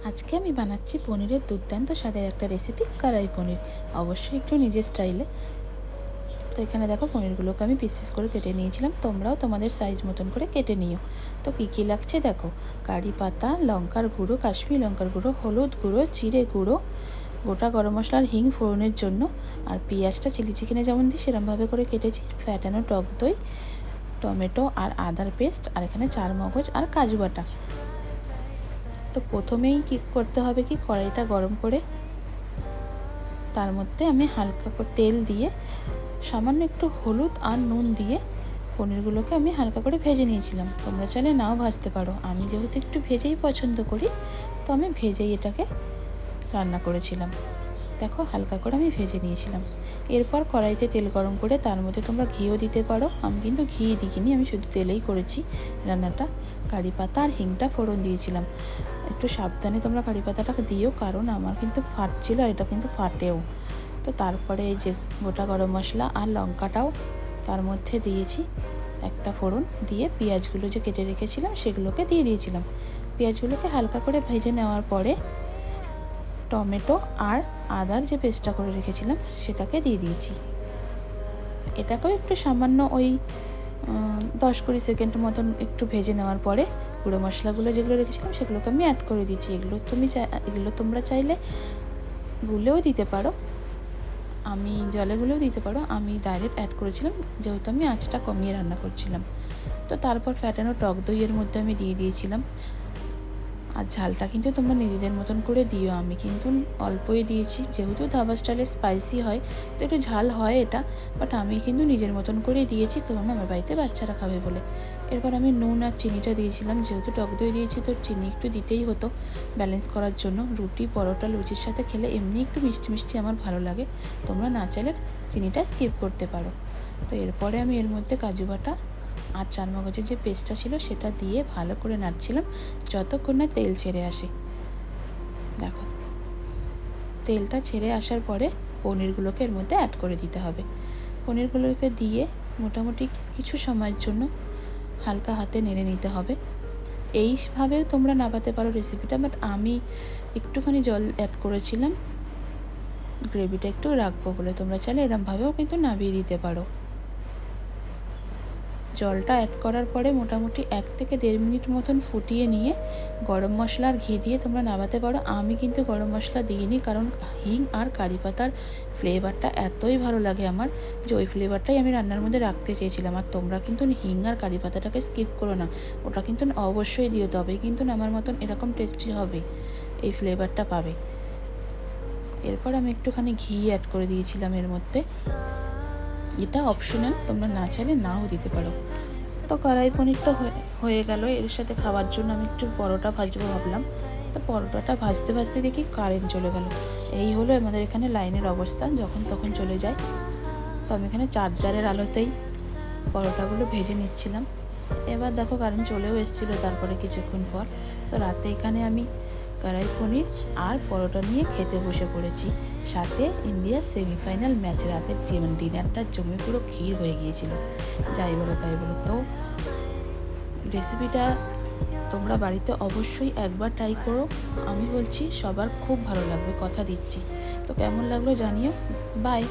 আজকে আমি বানাচ্ছি পনিরের দুর্দান্ত স্বাদের একটা রেসিপি, কড়াই পনির। অবশ্যই একটু নিজের স্টাইলে। তো এখানে দেখো পনিরগুলোকে আমি পিস পিস করে কেটে নিয়েছিলাম, তোমরাও তোমাদের সাইজ মতন করে কেটে নিও। তো কী কী লাগছে দেখো: কারি পাতা, লঙ্কার গুঁড়ো, কাশ্মীরি লঙ্কার গুঁড়ো, হলুদ গুঁড়ো, জিরে গুঁড়ো, গোটা গরম মশলার হিং ফোড়নের জন্য, আর পেঁয়াজটা চিলি চিকেনে যেমন দিই সেরকমভাবে করে কেটেছি, ফ্যাটানো টক দই, টমেটো আর আদার পেস্ট, আর এখানে চারমগজ আর কাজু বাটা। তো প্রথমেই কী করতে হবে, কি কড়াইটা গরম করে তার মধ্যে আমি হালকা করে তেল দিয়ে সামান্য একটু হলুদ আর নুন দিয়ে পনিরগুলোকে আমি হালকা করে ভেজে নিয়েছিলাম। তোমরা চাইলে নাও ভাজতে পারো, আমি যেহেতু একটু ভেজেই পছন্দ করি তো আমি ভেজেই এটাকে রান্না করেছিলাম। দেখো হালকা করে আমি ভেজে নিয়েছিলাম। এরপর কড়াইতে তেল গরম করে তার মধ্যে তোমরা ঘিও দিতে পারো, আমি কিন্তু ঘি দিইনি, আমি শুধু তেলেই করেছি রান্নাটা। কারি পাতা আর হিংটা ফোড়ন দিয়েছিলাম। একটু সাবধানে তোমরা কারি পাতাটা দিও, কারণ আমার কিন্তু ফাটছিল আর এটা কিন্তু ফাটেও। তো তারপরে এই যে গোটা গরম মশলা আর লঙ্কাটাও তার মধ্যে দিয়েছি, একটা ফোড়ন দিয়ে পেঁয়াজগুলো যে কেটে রেখেছিলাম সেগুলোকে দিয়ে দিয়েছিলাম। পেঁয়াজগুলোকে হালকা করে ভেজে নেওয়ার পরে টমেটো আর আদার যে পেস্টটা করে রেখেছিলাম সেটাকে দিয়ে দিয়েছি। এটাকেও একটু সামান্য ওই 10-20 সেকেন্ড মতন একটু ভেজে নেওয়ার পরে গুঁড়ো মশলাগুলো যেগুলো রেখেছিলাম সেগুলোকে আমি অ্যাড করে দিচ্ছি। এগুলো তোমরা চাইলে গুলেও দিতে পারো, আমি জলে গুলেও দিতে পারো, আমি ডাইরেক্ট অ্যাড করেছিলাম যেহেতু আমি আঁচটা কমিয়ে রান্না করছিলাম। তো তারপর ফ্যাটানো টক দইয়ের মধ্যে আমি দিয়ে দিয়েছিলাম। আর ঝালটা কিন্তু তোমরা নিজেদের মতন করে দিও, আমি কিন্তু অল্পই দিয়েছি, যেহেতু ধাবা স্টাইলে স্পাইসি হয় তো একটু ঝাল হয় এটা, বাট আমি কিন্তু নিজের মতন করেই দিয়েছি, কারণ আমার বাড়িতে বাচ্চারা খাবে বলে। এরপর আমি নুন আর চিনিটা দিয়েছিলাম, যেহেতু টক দই দিয়েছি তো চিনি একটু দিতেই হতো ব্যালেন্স করার জন্য। রুটি, পরোটা, লুচির সাথে খেলে এমনি একটু মিষ্টি মিষ্টি আমার ভালো লাগে, তোমরা না চাইলে চিনিটা স্কিপ করতে পারো। তো এরপরে আমি এর মধ্যে কাজু বাটা আর চারমগজের যে পেস্টটা ছিল সেটা দিয়ে ভালো করে নাড়ছিলাম যতক্ষণ না তেল ছেড়ে আসে। দেখো তেলটা ছেড়ে আসার পরে পনিরগুলোকে এর মধ্যে অ্যাড করে দিতে হবে। পনিরগুলোকে দিয়ে মোটামুটি কিছু সময়ের জন্য হালকা হাতে নেড়ে নিতে হবে। এইভাবেও তোমরা নাবাতে পারো রেসিপিটা, বাট আমি একটুখানি জল অ্যাড করেছিলাম গ্রেভিটা একটু রাখবো বলে, তোমরা চাইলে এরমভাবেও কিন্তু নাবিয়ে দিতে পারো। জলটা অ্যাড করার পরে মোটামুটি 1 থেকে 1.5 মিনিট মতন ফুটিয়ে নিয়ে গরম মশলা আর ঘি দিয়ে তোমরা নামাতে পারো। আমি কিন্তু গরম মশলা দিইনি, কারণ হিং আর কারি পাতার ফ্লেভারটা এতই ভালো লাগে আমার, যে ওই ফ্লেভারটাই আমি রান্নার মধ্যে রাখতে চেয়েছিলাম। আর তোমরা কিন্তু হিং আর কারি পাতাটাকে স্কিপ করো না, ওটা কিন্তু অবশ্যই দিও, তবেই কিন্তু আমার মতন এরকম টেস্টি হবে, এই ফ্লেভারটা পাবে। এরপর আমি একটুখানি ঘি অ্যাড করে দিয়েছিলাম এর মধ্যে, এটা অপশনাল, তোমরা না চাইলে নাও দিতে পারো। তো কড়াই পনিরটা হয়ে গেল। এর সাথে খাওয়ার জন্য আমি একটু পরোটা ভাজবো ভাবলাম, তো পরোটাটা ভাজতে ভাজতে দেখি কারেন্ট চলে গেল। এই হলো আমাদের এখানে লাইনের অবস্থা, যখন তখন চলে যায়। তো আমি এখানে চার্জারের আলোতেই পরোটাগুলো ভেজে নিচ্ছিলাম। এবার দেখো কারেন্ট চলেও এসেছিলো তারপরে কিছুক্ষণ পর। তো রাতে এখানে আমি কড়াই পনির আর পরোটা নিয়ে খেতে বসে পড়েছি, সাথে ইন্ডিয়ার সেমিফাইনাল ম্যাচ। রাতের ডিনারটা জমে পুরো ক্ষীর হয়ে গিয়েছিল, যাই বলো তাই বলো। তো রেসিপিটা তোমরা বাড়িতে অবশ্যই একবার ট্রাই করো, আমি বলছি সবার খুব ভালো লাগবে, কথা দিচ্ছি। তো কেমন লাগলো জানিও। বাই।